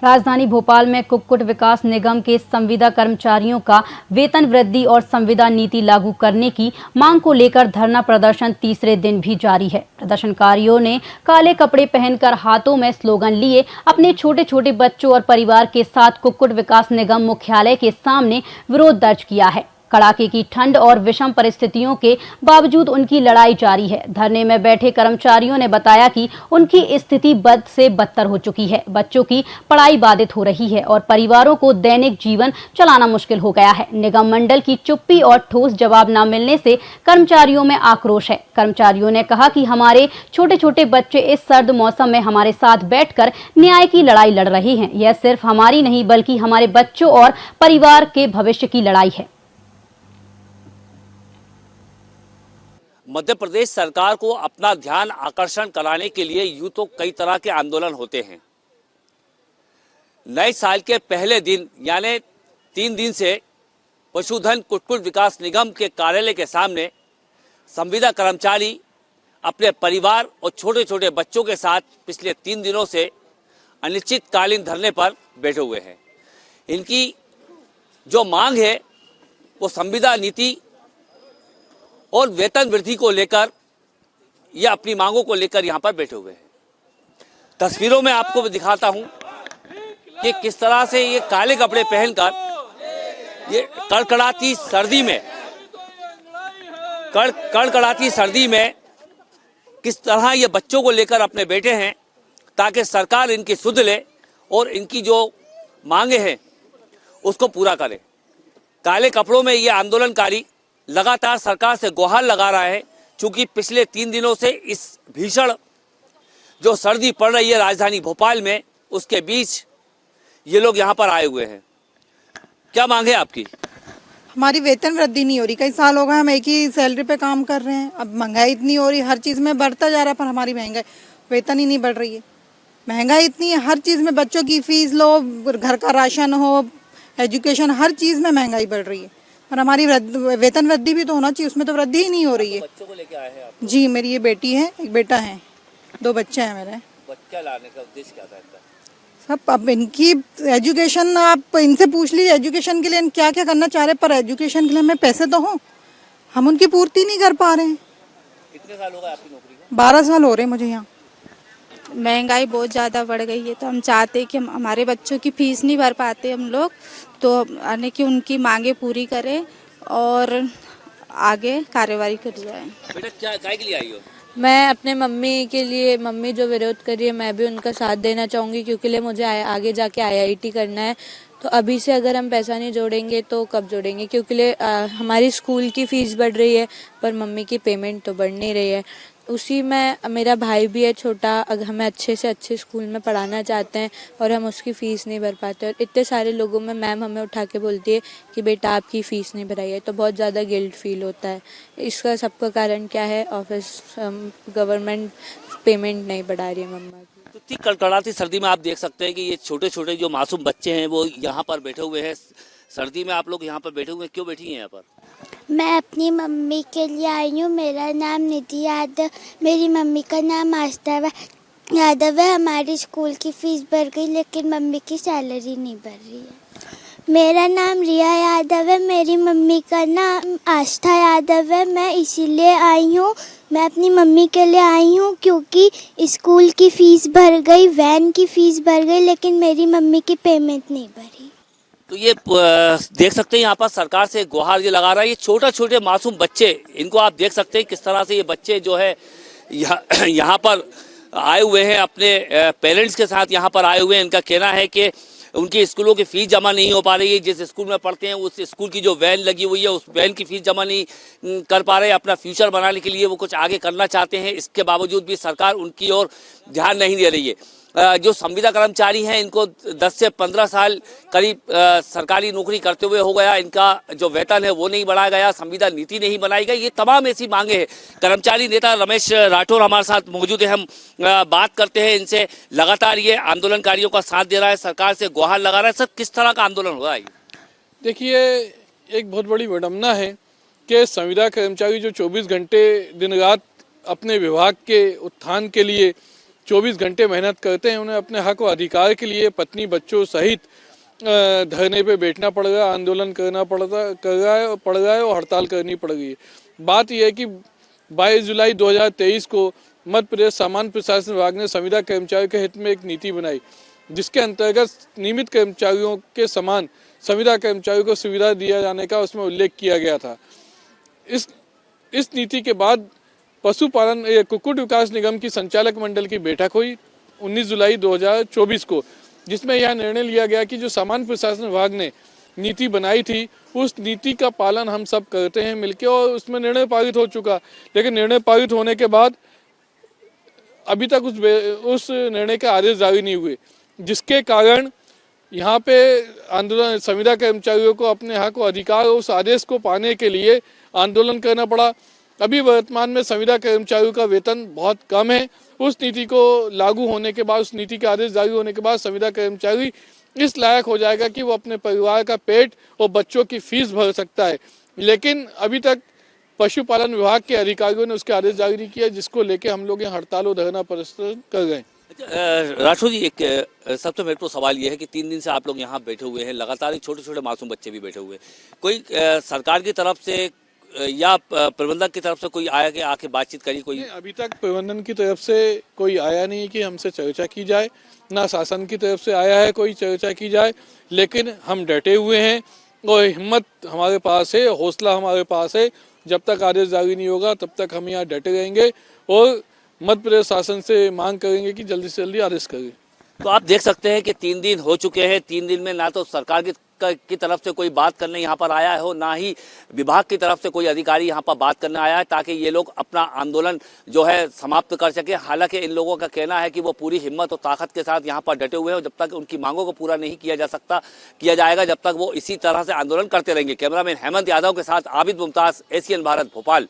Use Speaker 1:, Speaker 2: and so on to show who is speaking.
Speaker 1: राजधानी भोपाल में कुक्कुट विकास निगम के संविदा कर्मचारियों का वेतन वृद्धि और संविदा नीति लागू करने की मांग को लेकर धरना प्रदर्शन तीसरे दिन भी जारी है। प्रदर्शनकारियों ने काले कपड़े पहनकर हाथों में स्लोगन लिए अपने छोटे छोटे बच्चों और परिवार के साथ कुक्कुट विकास निगम मुख्यालय के सामने विरोध दर्ज किया है। कड़ाके की ठंड और विषम परिस्थितियों के बावजूद उनकी लड़ाई जारी है। धरने में बैठे कर्मचारियों ने बताया कि उनकी स्थिति बद से बदतर हो चुकी है। बच्चों की पढ़ाई बाधित हो रही है और परिवारों को दैनिक जीवन चलाना मुश्किल हो गया है। निगम मंडल की चुप्पी और ठोस जवाब न मिलने से कर्मचारियों में आक्रोश है। कर्मचारियों ने कहा कि हमारे छोटे छोटे बच्चे इस सर्द मौसम में हमारे साथ बैठकर न्याय की लड़ाई लड़ रहे हैं। यह सिर्फ हमारी नहीं बल्कि हमारे बच्चों और परिवार के भविष्य की लड़ाई है।
Speaker 2: मध्य प्रदेश सरकार को अपना ध्यान आकर्षण कराने के लिए यूं तो कई तरह के आंदोलन होते हैं। नए साल के पहले दिन यानी 3 दिन से पशुधन कुक्कुट विकास निगम के कार्यालय के सामने संविदा कर्मचारी अपने परिवार और छोटे छोटे बच्चों के साथ पिछले 3 दिनों से अनिश्चितकालीन धरने पर बैठे हुए हैं। इनकी जो मांग है वो संविदा नीति और वेतन वृद्धि को लेकर या अपनी मांगों को लेकर यहाँ पर बैठे हुए हैं। तस्वीरों में आपको दिखाता हूँ कि किस तरह से ये काले कपड़े पहनकर ये कड़कड़ाती सर्दी में किस तरह ये बच्चों को लेकर अपने बैठे हैं ताकि सरकार इनकी सुध ले और इनकी जो मांगे हैं उसको पूरा करे। काले कपड़ों में ये आंदोलनकारी लगातार सरकार से गुहार लगा रहा है, क्योंकि पिछले 3 दिनों से इस भीषण जो सर्दी पड़ रही है राजधानी भोपाल में, उसके बीच ये लोग यहाँ पर आए हुए हैं। क्या मांग है आपकी?
Speaker 3: हमारी वेतन वृद्धि नहीं हो रही। कई साल हो गए हम एक ही सैलरी पे काम कर रहे हैं। अब महंगाई इतनी हो रही, हर चीज़ में बढ़ता जा रहा है, पर हमारी महंगाई वेतन ही नहीं बढ़ रही है। महंगाई इतनी है, हर चीज़ में बच्चों की फीस लो, घर का राशन हो, एजुकेशन, हर चीज़ में महंगाई बढ़ रही है। और हमारी वेतन वृद्धि भी तो होना चाहिए, उसमें तो वृद्धि ही नहीं हो रही है।
Speaker 2: बच्चों को लेके आए हैं आप?
Speaker 3: जी, मेरी ये बेटी है, एक बेटा है, 2 बच्चे हैं मेरे।
Speaker 2: बच्चा लाने का उद्देश्य क्या था इनका?
Speaker 3: सब अब इनकी एजुकेशन, आप इनसे पूछ लीजिए एजुकेशन के लिए क्या क्या करना चाह रहे, पर एजुकेशन के लिए हमें पैसे तो हों, हम उनकी पूर्ति नहीं कर पा रहे हैं।
Speaker 2: कितने साल हो गए आपकी नौकरी को?
Speaker 3: 12 साल हो रहे हैं मुझे यहाँ।
Speaker 4: महंगाई बहुत ज़्यादा बढ़ गई है, तो हम चाहते हैं कि हमारे बच्चों की फीस नहीं भर पाते हम लोग, तो यानी कि उनकी मांगे पूरी करें और आगे कार्रवाई करी जाए।
Speaker 2: बेटा क्या काय के लिए आई हो?
Speaker 5: मैं अपने मम्मी के लिए, मम्मी जो विरोध कर रही है मैं भी उनका साथ देना चाहूँगी, क्योंकि मुझे आगे जाके IIT करना है। तो अभी से अगर हम पैसा नहीं जोड़ेंगे तो कब जोड़ेंगे, क्योंकि हमारी स्कूल की फ़ीस बढ़ रही है पर मम्मी की पेमेंट तो बढ़ नहीं रही है। उसी में मेरा भाई भी है छोटा, अगर हमें अच्छे से अच्छे स्कूल में पढ़ाना चाहते हैं और हम उसकी फ़ीस नहीं भर पाते, और इतने सारे लोगों में मैम हमें उठा के बोलती है कि बेटा आपकी फ़ीस नहीं भराई है, तो बहुत ज़्यादा गिल्ट फील होता है। इसका सबका कारण क्या है? ऑफिस गवर्नमेंट पेमेंट नहीं बढ़ा रही है मम्मा की।
Speaker 2: तो इतनी कड़कड़ाती सर्दी में आप देख सकते हैं कि ये छोटे छोटे जो मासूम बच्चे हैं वो यहाँ पर बैठे हुए हैं। सर्दी में आप लोग यहाँ पर बैठे हुए हैं, क्यों बैठी हैं यहाँ पर?
Speaker 6: मैं अपनी मम्मी के लिए आई हूँ। मेरा नाम निधि यादव, मेरी मम्मी का नाम आस्था यादव है। हमारी स्कूल की फ़ीस भर गई लेकिन मम्मी की सैलरी नहीं भर रही है। मेरा नाम रिया यादव है, मेरी मम्मी का नाम आस्था यादव है। मैं इसीलिए आई हूँ, मैं अपनी मम्मी के लिए आई हूँ, क्योंकि स्कूल की फ़ीस भर गई, वैन की फ़ीस भर गई, लेकिन मेरी मम्मी की पेमेंट नहीं भरी।
Speaker 2: तो ये देख सकते हैं यहाँ पर सरकार से गुहार ये लगा रहा है। ये छोटे छोटे मासूम बच्चे, इनको आप देख सकते हैं किस तरह से ये बच्चे जो है यहाँ पर आए हुए हैं, अपने पेरेंट्स के साथ यहाँ पर आए हुए हैं। इनका कहना है कि उनकी स्कूलों की फ़ीस जमा नहीं हो पा रही है। जिस स्कूल में पढ़ते हैं उस स्कूल की जो वैन लगी हुई है उस वैन की फ़ीस जमा नहीं कर पा रहे। अपना फ्यूचर बनाने के लिए वो कुछ आगे करना चाहते हैं, इसके बावजूद भी सरकार उनकी ओर ध्यान नहीं दे रही है। जो संविदा कर्मचारी हैं इनको 10 से 15 साल करीब सरकारी नौकरी करते हुए हो गया, इनका जो वेतन है वो नहीं बढ़ाया गया, संविदा नीति नहीं बनाई गई। ये तमाम ऐसी मांगे हैं। कर्मचारी नेता रमेश राठौर हमारे साथ मौजूद है, हम बात करते हैं इनसे। लगातार ये आंदोलनकारियों का साथ दे रहा है, सरकार से गुहार लगा रहा है। सर, किस तरह का आंदोलन हो रहा है?
Speaker 7: देखिए, एक बहुत बड़ी विडम्बना है कि संविदा कर्मचारी जो 24 घंटे दिन रात अपने विभाग के उत्थान के लिए 24 घंटे मेहनत करते हैं, उन्हें अपने हक और अधिकार के लिए पत्नी बच्चों सहित धरने पे बैठना पड़ रहा है, आंदोलन करना पड़ रहा है और हड़ताल करनी पड़ रही है। बात यह है कि 22 जुलाई 2023 को मध्य प्रदेश सामान्य प्रशासन विभाग ने संविदा कर्मचारियों के हित में एक नीति बनाई, जिसके अंतर्गत नियमित कर्मचारियों के समान संविदा कर्मचारियों को सुविधा दिया जाने का उसमें उल्लेख किया गया था। इस नीति के बाद पशुपालन कुक्कुट विकास निगम की संचालक मंडल की बैठक हुई 19 जुलाई 2024 को, जिसमें यह निर्णय लिया गया कि जो सामान्य प्रशासन विभाग ने नीति बनाई थी उस नीति का पालन हम सब करते हैं मिलके, और उसमें निर्णय पारित हो चुका। लेकिन निर्णय पारित होने के बाद अभी तक उस निर्णय के आदेश जारी नहीं हुए, जिसके कारण यहाँ पे आंदोलन संविदा कर्मचारियों को अपने हक और अधिकार उस आदेश को पाने के लिए आंदोलन करना पड़ा। अभी वर्तमान में संविदा कर्मचारियों का वेतन बहुत कम है। उस नीति को लागू होने के बाद, उस नीति के आदेश जारी होने के बाद संविदा कर्मचारी इस लायक हो जाएगा कि वो अपने परिवार का पेट और बच्चों की फीस भर सकता है। लेकिन अभी तक पशुपालन विभाग के अधिकारियों ने उसके आदेश जारी नहीं किया, जिसको लेके हम लोग यहाँ हड़ताल और धरना प्रदर्शन कर गए।
Speaker 2: राठौर जी, एक सबसे मेरे को सवाल ये है कि 3 दिन से आप लोग यहाँ बैठे हुए हैं, लगातार छोटे छोटे मासूम बच्चे भी बैठे हुए हैं, कोई सरकार की तरफ से या प्रबंधक की तरफ से कोई आया कि आके बातचीत करी? कोई
Speaker 7: अभी तक प्रबंधन की तरफ से कोई आया नहीं कि हमसे चर्चा की जाए, ना शासन की तरफ से आया है कोई चर्चा की जाए। लेकिन हम डटे हुए हैं और हिम्मत हमारे पास है, हौसला हमारे पास है। जब तक आदेश जारी नहीं होगा तब तक हम यहाँ डटे रहेंगे और मध्य प्रदेश शासन से मांग करेंगे कि जल्दी से जल्दी आदेश करें।
Speaker 2: तो आप देख सकते हैं कि 3 दिन हो चुके हैं। 3 दिन में ना तो सरकार की तरफ से कोई बात करने यहाँ पर आया हो, ना ही विभाग की तरफ से कोई अधिकारी यहाँ पर बात करने आया है ताकि ये लोग अपना आंदोलन जो है समाप्त कर सके। हालांकि इन लोगों का कहना है कि वो पूरी हिम्मत और ताकत के साथ यहाँ पर डटे हुए हैं और जब तक उनकी मांगों को पूरा नहीं किया जाएगा जब तक वो इसी तरह से आंदोलन करते रहेंगे। कैमरामैन हेमंत यादव के साथ आबिद मुमताज, एशियन भारत, भोपाल।